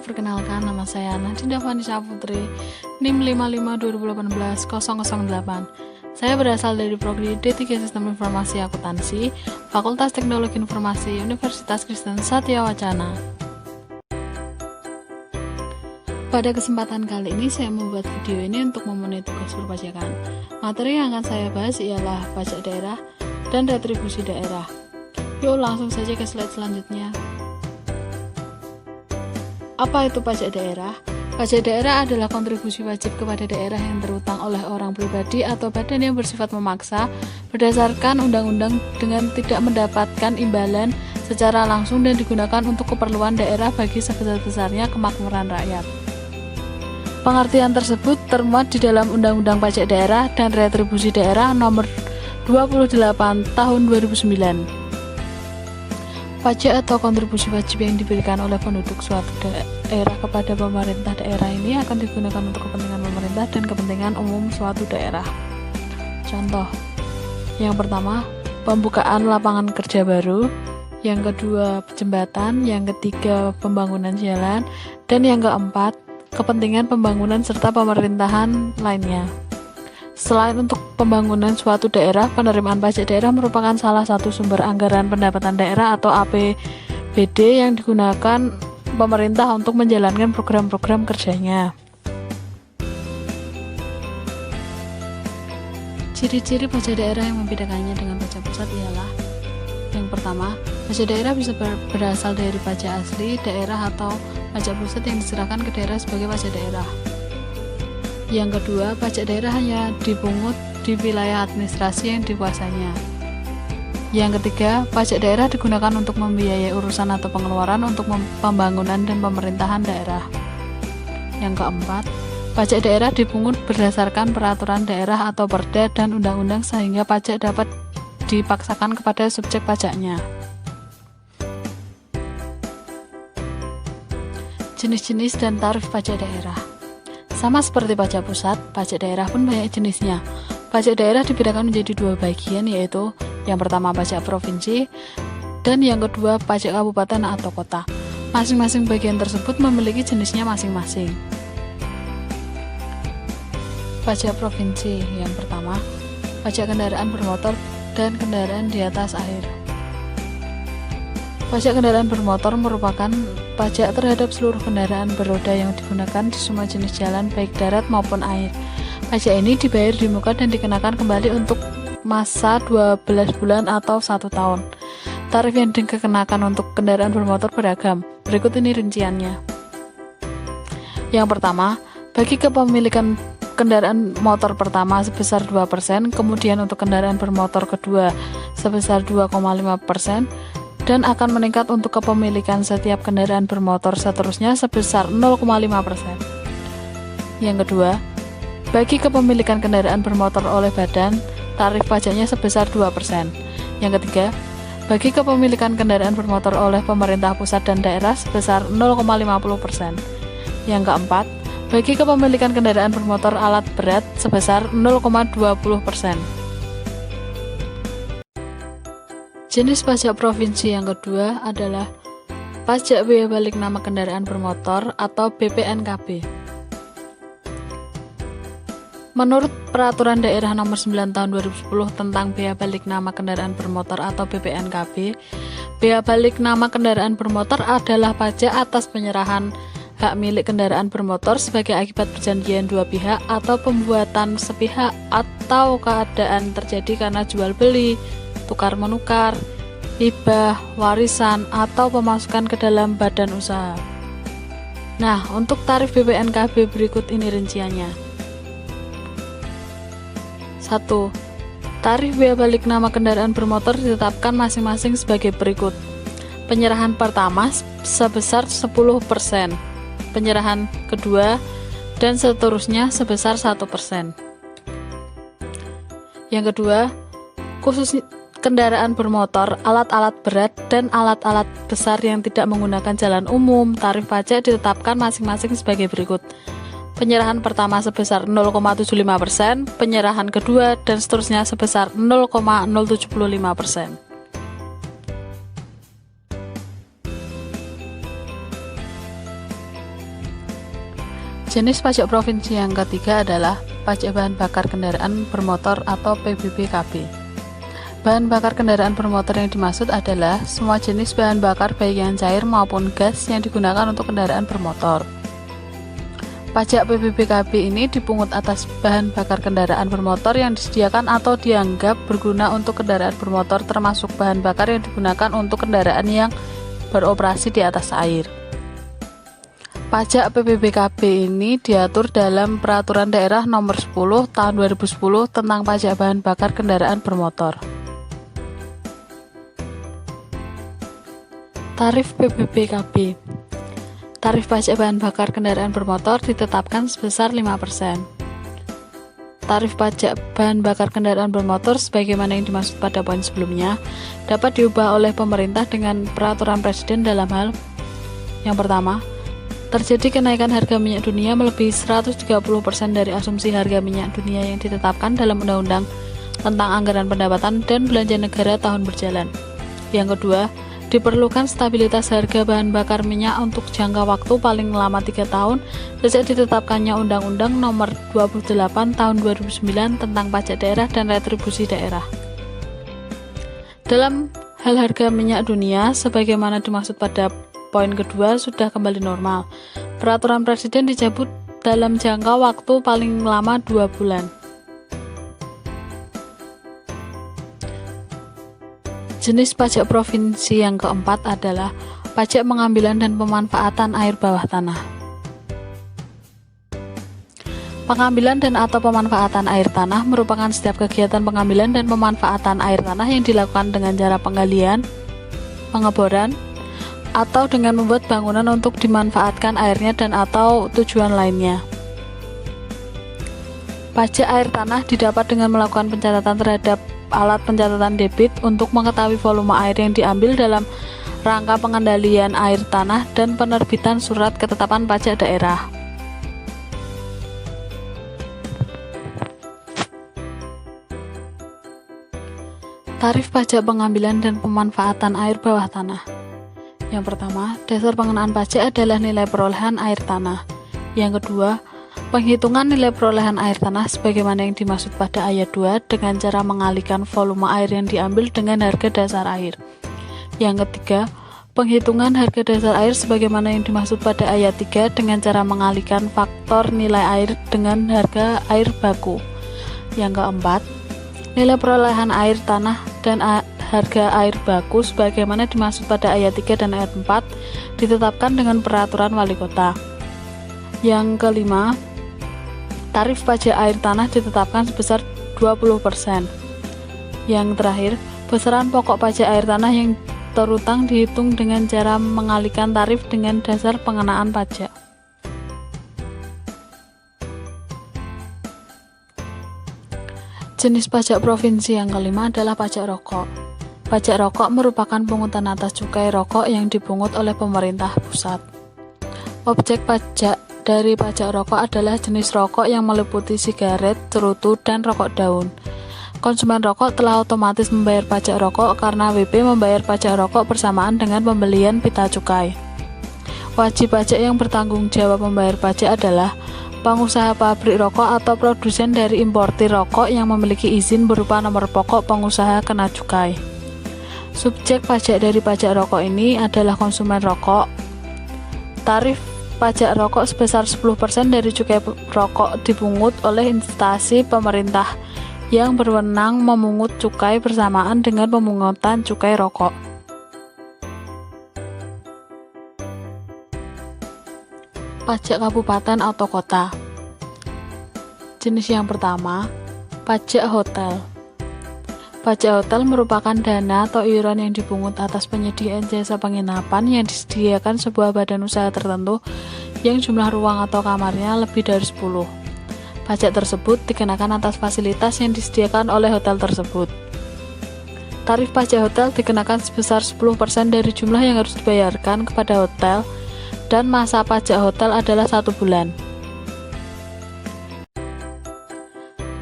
perkenalkan nama saya Nadinda Vanessa Putri, NIM 552018-008. Saya berasal dari Prodi D3 Sistem Informasi Akuntansi, Fakultas Teknologi Informasi, Universitas Kristen Satya Wacana. Pada kesempatan kali ini saya membuat video ini untuk memenuhi tugas perpajakan. Materi yang akan saya bahas ialah pajak daerah dan retribusi daerah. Yuk langsung saja ke slide selanjutnya. Apa itu pajak daerah? Pajak daerah adalah kontribusi wajib kepada daerah yang terutang oleh orang pribadi atau badan yang bersifat memaksa berdasarkan undang-undang dengan tidak mendapatkan imbalan secara langsung dan digunakan untuk keperluan daerah bagi sebesar-besarnya kemakmuran rakyat. Pengertian tersebut termuat di dalam Undang-Undang Pajak Daerah dan Retribusi Daerah Nomor 28 Tahun 2009. Pajak atau kontribusi wajib yang diberikan oleh penduduk suatu daerah kepada pemerintah daerah ini akan digunakan untuk kepentingan pemerintah dan kepentingan umum suatu daerah. Contoh, yang pertama, pembukaan lapangan kerja baru, yang kedua, jembatan, yang ketiga, pembangunan jalan, dan yang keempat, kepentingan pembangunan serta pemerintahan lainnya. Selain untuk pembangunan suatu daerah, penerimaan pajak daerah merupakan salah satu sumber anggaran pendapatan daerah atau APBD yang digunakan pemerintah untuk menjalankan program-program kerjanya. Ciri-ciri pajak daerah yang membedakannya dengan pajak pusat ialah: yang pertama, pajak daerah bisa berasal dari pajak asli daerah atau pajak pusat yang diserahkan ke daerah sebagai pajak daerah. Yang kedua, pajak daerah hanya dipungut di wilayah administrasi yang dikuasainya. Yang ketiga, pajak daerah digunakan untuk membiayai urusan atau pengeluaran untuk pembangunan dan pemerintahan daerah. Yang keempat, pajak daerah dipungut berdasarkan peraturan daerah atau perda dan undang-undang sehingga pajak dapat dipaksakan kepada subjek pajaknya. Jenis-jenis dan tarif pajak daerah. Sama seperti pajak pusat, pajak daerah pun banyak jenisnya. Pajak daerah dibedakan menjadi dua bagian, yaitu yang pertama pajak provinsi dan yang kedua pajak kabupaten atau kota. Masing-masing bagian tersebut memiliki jenisnya masing-masing. Pajak provinsi yang pertama, pajak kendaraan bermotor dan kendaraan di atas air. Pajak kendaraan bermotor merupakan pajak terhadap seluruh kendaraan beroda yang digunakan di semua jenis jalan baik darat maupun air. Pajak ini dibayar di muka dan dikenakan kembali untuk masa 12 bulan atau 1 tahun. Tarif yang dikenakan untuk kendaraan bermotor beragam. Berikut ini rinciannya. Yang pertama, bagi kepemilikan kendaraan motor pertama sebesar 2%, kemudian untuk kendaraan bermotor kedua sebesar 2,5%, dan akan meningkat untuk kepemilikan setiap kendaraan bermotor seterusnya sebesar 0,5%. Yang kedua, bagi kepemilikan kendaraan bermotor oleh badan, tarif pajaknya sebesar 2%. Yang ketiga, bagi kepemilikan kendaraan bermotor oleh pemerintah pusat dan daerah sebesar 0,50%. Yang keempat, bagi kepemilikan kendaraan bermotor alat berat sebesar 0,20%. Jenis pajak provinsi yang kedua adalah pajak biaya balik nama kendaraan bermotor atau BPNKB. Menurut Peraturan Daerah Nomor 9 Tahun 2010 tentang biaya balik nama kendaraan bermotor atau BPNKB, biaya balik nama kendaraan bermotor adalah pajak atas penyerahan hak milik kendaraan bermotor sebagai akibat perjanjian dua pihak atau pembuatan sepihak atau keadaan terjadi karena jual beli, tukar-menukar, hibah, warisan, atau pemasukan ke dalam badan usaha. Nah, untuk tarif BPNKB berikut ini rinciannya. 1. Tarif biaya balik nama kendaraan bermotor ditetapkan masing-masing sebagai berikut. Penyerahan pertama sebesar 10%, penyerahan kedua, dan seterusnya sebesar 1%. Yang kedua, khusus kendaraan bermotor, alat-alat berat, dan alat-alat besar yang tidak menggunakan jalan umum, tarif pajak ditetapkan masing-masing sebagai berikut. Penyerahan pertama sebesar 0,75%, penyerahan kedua, dan seterusnya sebesar 0,075%. Jenis pajak provinsi yang ketiga adalah pajak bahan bakar kendaraan bermotor atau PBBKB. Bahan bakar kendaraan bermotor yang dimaksud adalah semua jenis bahan bakar baik yang cair maupun gas yang digunakan untuk kendaraan bermotor. Pajak PBBKB ini dipungut atas bahan bakar kendaraan bermotor yang disediakan atau dianggap berguna untuk kendaraan bermotor, termasuk bahan bakar yang digunakan untuk kendaraan yang beroperasi di atas air. Pajak PBBKB ini diatur dalam Peraturan Daerah Nomor 10 Tahun 2010 tentang pajak bahan bakar kendaraan bermotor. Tarif PBBKB. Tarif pajak bahan bakar kendaraan bermotor ditetapkan sebesar 5%. Tarif pajak bahan bakar kendaraan bermotor sebagaimana yang dimaksud pada poin sebelumnya dapat diubah oleh pemerintah dengan peraturan presiden dalam hal yang pertama, terjadi kenaikan harga minyak dunia melebihi 130% dari asumsi harga minyak dunia yang ditetapkan dalam Undang-Undang tentang Anggaran Pendapatan dan Belanja Negara tahun berjalan. Yang kedua, diperlukan stabilitas harga bahan bakar minyak untuk jangka waktu paling lama 3 tahun sejak ditetapkannya Undang-Undang Nomor 28 Tahun 2009 tentang Pajak Daerah dan Retribusi Daerah. Dalam hal harga minyak dunia, sebagaimana dimaksud pada poin kedua, sudah kembali normal. Peraturan Presiden dicabut dalam jangka waktu paling lama 2 bulan. Jenis pajak provinsi yang keempat adalah pajak pengambilan dan pemanfaatan air bawah tanah. Pengambilan dan atau pemanfaatan air tanah merupakan setiap kegiatan pengambilan dan pemanfaatan air tanah yang dilakukan dengan cara penggalian, pengeboran, atau dengan membuat bangunan untuk dimanfaatkan airnya dan atau tujuan lainnya. Pajak air tanah didapat dengan melakukan pencatatan terhadap alat pencatatan debit untuk mengetahui volume air yang diambil dalam rangka pengendalian air tanah dan penerbitan surat ketetapan pajak daerah. Tarif pajak pengambilan dan pemanfaatan air bawah tanah. Yang pertama, dasar pengenaan pajak adalah nilai perolehan air tanah. Yang kedua, penghitungan nilai perolehan air tanah sebagaimana yang dimaksud pada ayat 2 dengan cara mengalihkan volume air yang diambil dengan harga dasar air. Yang ketiga, penghitungan harga dasar air sebagaimana yang dimaksud pada ayat 3 dengan cara mengalihkan faktor nilai air dengan harga air baku. Yang keempat, nilai perolehan air tanah dan harga air baku sebagaimana dimaksud pada ayat 3 dan ayat 4 ditetapkan dengan peraturan wali kota. Yang kelima, tarif pajak air tanah ditetapkan sebesar 20%. Yang terakhir, besaran pokok pajak air tanah yang terutang dihitung dengan cara mengalihkan tarif dengan dasar pengenaan pajak. Jenis pajak provinsi yang kelima adalah pajak rokok. Pajak rokok merupakan pungutan atas cukai rokok yang dipungut oleh pemerintah pusat. Objek pajak dari pajak rokok adalah jenis rokok yang meliputi sigaret, cerutu, dan rokok daun. Konsumen rokok telah otomatis membayar pajak rokok karena WP membayar pajak rokok bersamaan dengan pembelian pita cukai. Wajib pajak yang bertanggung jawab membayar pajak adalah pengusaha pabrik rokok atau produsen dari importir rokok yang memiliki izin berupa nomor pokok pengusaha kena cukai. Subjek pajak dari pajak rokok ini adalah konsumen rokok. Tarif pajak rokok sebesar 10% dari cukai rokok dipungut oleh instansi pemerintah yang berwenang memungut cukai bersamaan dengan pemungutan cukai rokok. Pajak kabupaten atau kota. Jenis yang pertama, pajak hotel. Pajak hotel merupakan dana atau iuran yang dipungut atas penyediaan jasa penginapan yang disediakan sebuah badan usaha tertentu yang jumlah ruang atau kamarnya lebih dari 10. Pajak tersebut dikenakan atas fasilitas yang disediakan oleh hotel tersebut. Tarif pajak hotel dikenakan sebesar 10% dari jumlah yang harus dibayarkan kepada hotel dan masa pajak hotel adalah 1 bulan.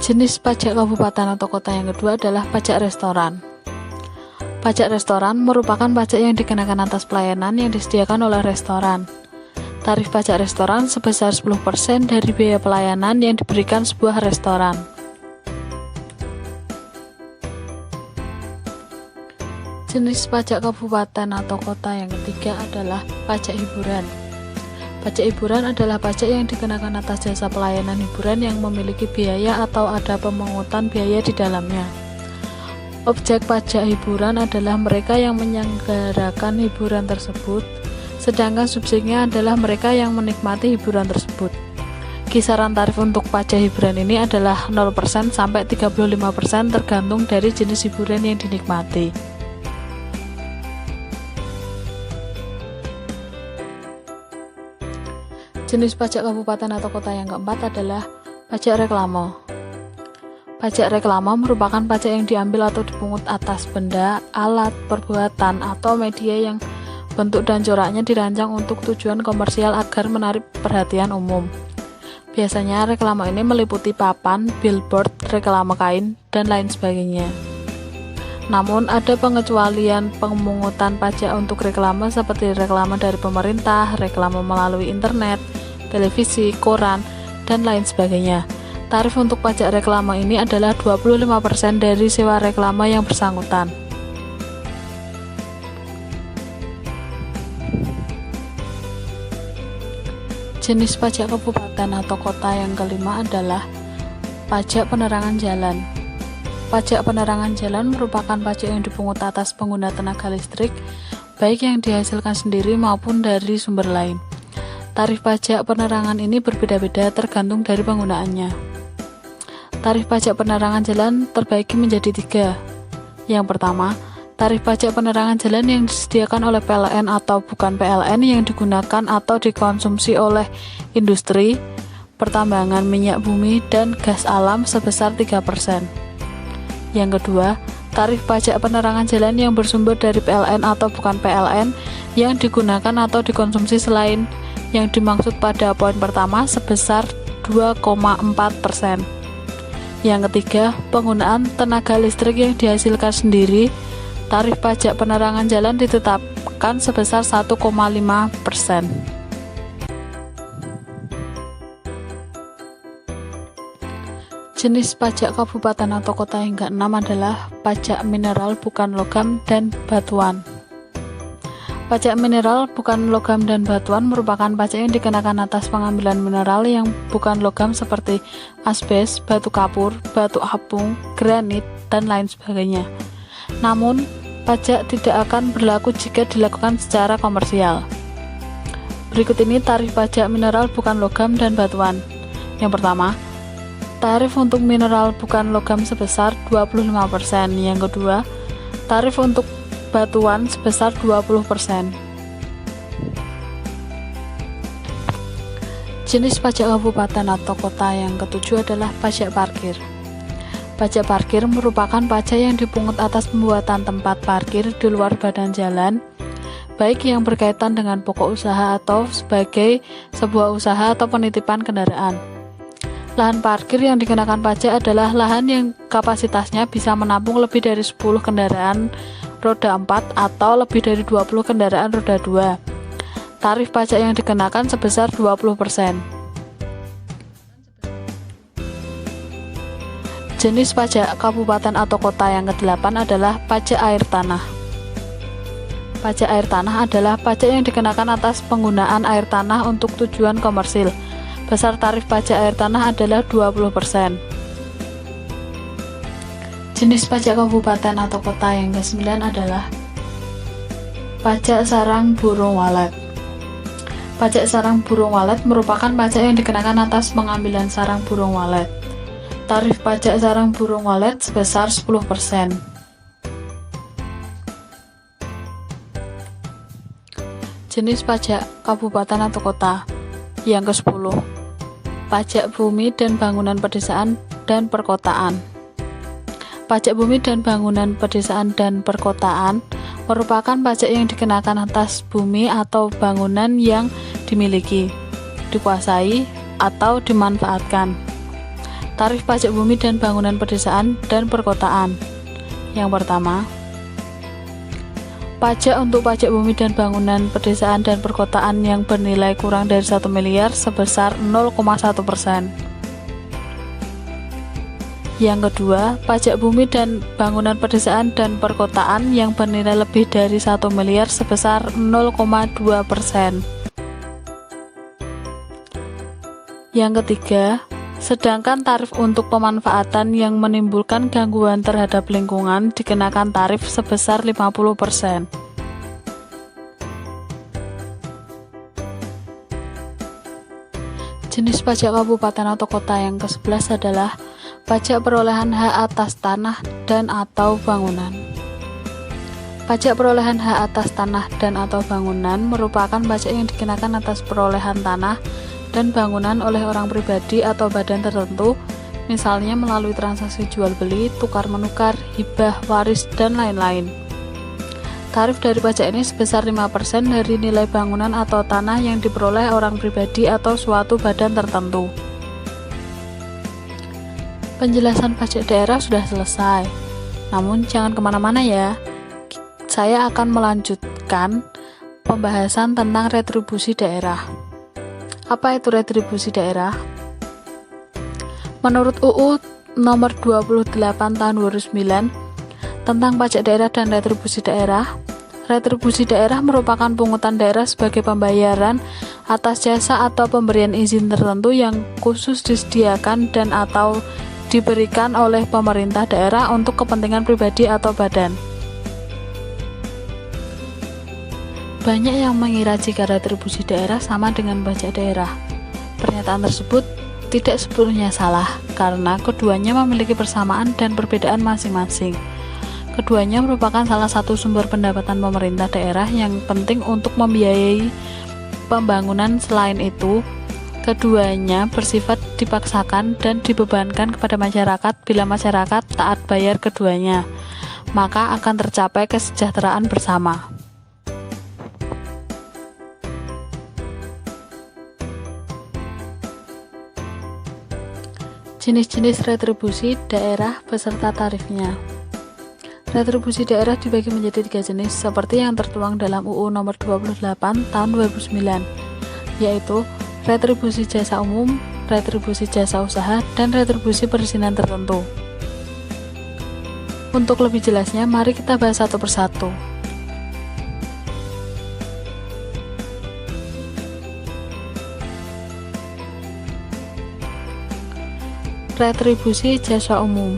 Jenis pajak kabupaten atau kota yang kedua adalah pajak restoran. Pajak restoran merupakan pajak yang dikenakan atas pelayanan yang disediakan oleh restoran. Tarif pajak restoran sebesar 10% dari biaya pelayanan yang diberikan sebuah restoran. Jenis pajak kabupaten atau kota yang ketiga adalah pajak hiburan. Pajak hiburan adalah pajak yang dikenakan atas jasa pelayanan hiburan yang memiliki biaya atau ada pemungutan biaya di dalamnya. Objek pajak hiburan adalah mereka yang menyelenggarakan hiburan tersebut, sedangkan subjeknya adalah mereka yang menikmati hiburan tersebut. Kisaran tarif untuk pajak hiburan ini adalah 0% sampai 35% tergantung dari jenis hiburan yang dinikmati. Jenis pajak kabupaten atau kota yang keempat adalah pajak reklame. Pajak reklame merupakan pajak yang diambil atau dipungut atas benda, alat, perbuatan, atau media yang bentuk dan coraknya dirancang untuk tujuan komersial agar menarik perhatian umum. Biasanya reklame ini meliputi papan, billboard, reklame kain, dan lain sebagainya. Namun ada pengecualian pemungutan pajak untuk reklame seperti reklame dari pemerintah, reklame melalui internet, televisi, koran, dan lain sebagainya. Tarif untuk pajak reklame ini adalah 25% dari sewa reklame yang bersangkutan. Jenis pajak kabupaten atau kota yang kelima adalah pajak penerangan jalan. Pajak penerangan jalan merupakan pajak yang dipungut atas pengguna tenaga listrik, baik yang dihasilkan sendiri maupun dari sumber lain. Tarif pajak penerangan ini berbeda-beda tergantung dari penggunaannya. Tarif pajak penerangan jalan terbagi menjadi 3. Yang pertama, tarif pajak penerangan jalan yang disediakan oleh PLN atau bukan PLN yang digunakan atau dikonsumsi oleh industri, pertambangan minyak bumi, dan gas alam sebesar 3%. Yang kedua, tarif pajak penerangan jalan yang bersumber dari PLN atau bukan PLN yang digunakan atau dikonsumsi selain yang dimaksud pada poin pertama sebesar 2,4%. Yang ketiga, penggunaan tenaga listrik yang dihasilkan sendiri, tarif pajak penerangan jalan ditetapkan sebesar 1,5%. Jenis pajak kabupaten atau kota yang keenam adalah pajak mineral bukan logam dan batuan. Pajak mineral bukan logam dan batuan merupakan pajak yang dikenakan atas pengambilan mineral yang bukan logam seperti asbes, batu kapur, batu apung, granit, dan lain sebagainya. Namun, pajak tidak akan berlaku jika dilakukan secara komersial. Berikut ini tarif pajak mineral bukan logam dan batuan. Yang pertama, tarif untuk mineral bukan logam sebesar 25%. Yang kedua, tarif untuk batuan sebesar 20%. Jenis pajak kabupaten atau kota yang ketujuh adalah pajak parkir. Pajak parkir merupakan pajak yang dipungut atas pembuatan tempat parkir di luar badan jalan, baik yang berkaitan dengan pokok usaha atau sebagai sebuah usaha atau penitipan kendaraan. Lahan parkir yang dikenakan pajak adalah lahan yang kapasitasnya bisa menampung lebih dari 10 kendaraan roda 4 atau lebih dari 20 kendaraan roda 2. Tarif pajak yang dikenakan sebesar 20%. Jenis pajak kabupaten atau kota yang ke-8 adalah pajak air tanah. Pajak air tanah adalah pajak yang dikenakan atas penggunaan air tanah untuk tujuan komersil. Besar tarif pajak air tanah adalah 20%. Jenis pajak kabupaten atau kota yang ke-9 adalah pajak sarang burung walet. Pajak sarang burung walet merupakan pajak yang dikenakan atas pengambilan sarang burung walet. Tarif pajak sarang burung walet sebesar 10%. Jenis pajak kabupaten atau kota yang ke-10, pajak bumi dan bangunan pedesaan dan perkotaan. Pajak bumi dan bangunan pedesaan dan perkotaan merupakan pajak yang dikenakan atas bumi atau bangunan yang dimiliki, dikuasai, atau dimanfaatkan. Tarif pajak bumi dan bangunan pedesaan dan perkotaan. Yang pertama, Pajak untuk pajak bumi dan bangunan pedesaan dan perkotaan yang bernilai kurang dari 1 miliar sebesar 0,1%. Yang kedua, pajak bumi dan bangunan pedesaan dan perkotaan yang bernilai lebih dari 1 miliar sebesar 0,2%. Yang ketiga, sedangkan tarif untuk pemanfaatan yang menimbulkan gangguan terhadap lingkungan dikenakan tarif sebesar 50%. Jenis pajak kabupaten atau kota yang ke-11 adalah pajak perolehan hak atas tanah dan atau bangunan. Pajak perolehan hak atas tanah dan atau bangunan merupakan pajak yang dikenakan atas perolehan tanah dan bangunan oleh orang pribadi atau badan tertentu, misalnya melalui transaksi jual-beli, tukar-menukar, hibah, waris, dan lain-lain. Tarif dari pajak ini sebesar 5% dari nilai bangunan atau tanah yang diperoleh orang pribadi atau suatu badan tertentu. Penjelasan pajak daerah sudah selesai, namun jangan kemana-mana ya. Saya akan melanjutkan pembahasan tentang retribusi daerah. Apa itu retribusi daerah? Menurut UU nomor 28 tahun 2009 tentang pajak daerah dan retribusi daerah merupakan pungutan daerah sebagai pembayaran atas jasa atau pemberian izin tertentu yang khusus disediakan dan atau diberikan oleh pemerintah daerah untuk kepentingan pribadi atau badan. Banyak yang mengira jika retribusi daerah sama dengan pajak daerah. Pernyataan tersebut tidak sepenuhnya salah, karena keduanya memiliki persamaan dan perbedaan masing-masing. Keduanya merupakan salah satu sumber pendapatan pemerintah daerah yang penting untuk membiayai pembangunan. Selain itu, keduanya bersifat dipaksakan dan dibebankan kepada masyarakat. Bila masyarakat taat bayar keduanya, maka akan tercapai kesejahteraan bersama. Jenis-jenis retribusi daerah beserta tarifnya. Retribusi daerah dibagi menjadi 3 jenis seperti yang tertuang dalam UU nomor 28 tahun 2009, yaitu retribusi jasa umum, retribusi jasa usaha, dan retribusi perizinan tertentu. Untuk lebih jelasnya, mari kita bahas satu persatu. Retribusi jasa umum.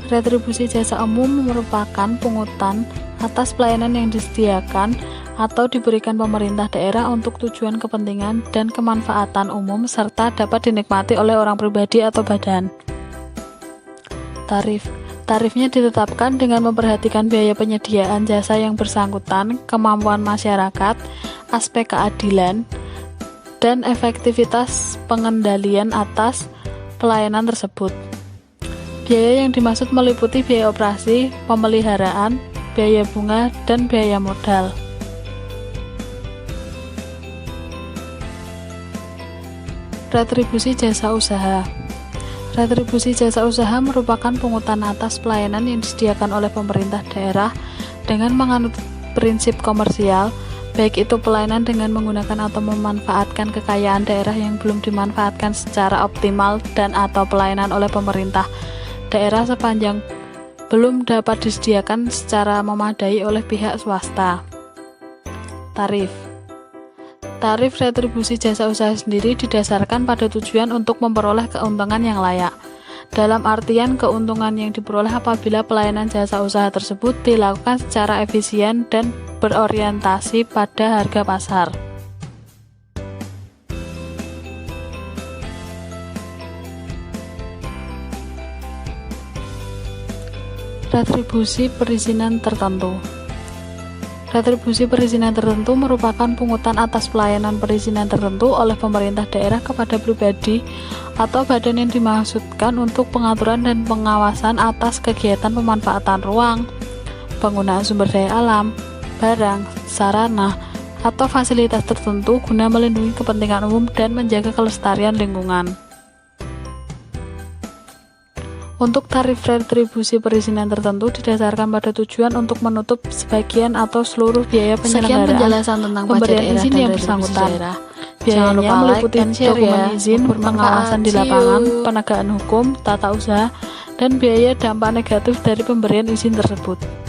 Retribusi jasa umum merupakan pungutan atas pelayanan yang disediakan atau diberikan pemerintah daerah untuk tujuan kepentingan dan kemanfaatan umum serta dapat dinikmati oleh orang pribadi atau badan. Tarifnya ditetapkan dengan memperhatikan biaya penyediaan jasa yang bersangkutan, kemampuan masyarakat, aspek keadilan, dan efektivitas pengendalian atas pelayanan tersebut. Biaya yang dimaksud meliputi biaya operasi, pemeliharaan, biaya bunga, dan biaya modal. Retribusi jasa usaha. Retribusi jasa usaha merupakan pungutan atas pelayanan yang disediakan oleh pemerintah daerah dengan menganut prinsip komersial, baik itu pelayanan dengan menggunakan atau memanfaatkan kekayaan daerah yang belum dimanfaatkan secara optimal dan atau pelayanan oleh pemerintah daerah sepanjang belum dapat disediakan secara memadai oleh pihak swasta. Tarif retribusi jasa usaha sendiri didasarkan pada tujuan untuk memperoleh keuntungan yang layak. Dalam artian keuntungan yang diperoleh apabila pelayanan jasa usaha tersebut dilakukan secara efisien dan berorientasi pada harga pasar. Retribusi perizinan tertentu. Retribusi perizinan tertentu merupakan pungutan atas pelayanan perizinan tertentu oleh pemerintah daerah kepada pribadi atau badan yang dimaksudkan untuk pengaturan dan pengawasan atas kegiatan pemanfaatan ruang, penggunaan sumber daya alam, barang, sarana, atau fasilitas tertentu guna melindungi kepentingan umum dan menjaga kelestarian lingkungan. Untuk tarif retribusi perizinan tertentu didasarkan pada tujuan untuk menutup sebagian atau seluruh biaya Sekian penyelenggaraan penjelasan tentang pajak pemberian daerah izin dan yang retribusi bersangkutan. daerah. Jangan Biayanya lupa like meliputi and share dokumen ya. izin, Bermanfaat. pengawasan di See lapangan, you. penegakan hukum, tata usaha, dan biaya dampak negatif dari pemberian izin tersebut.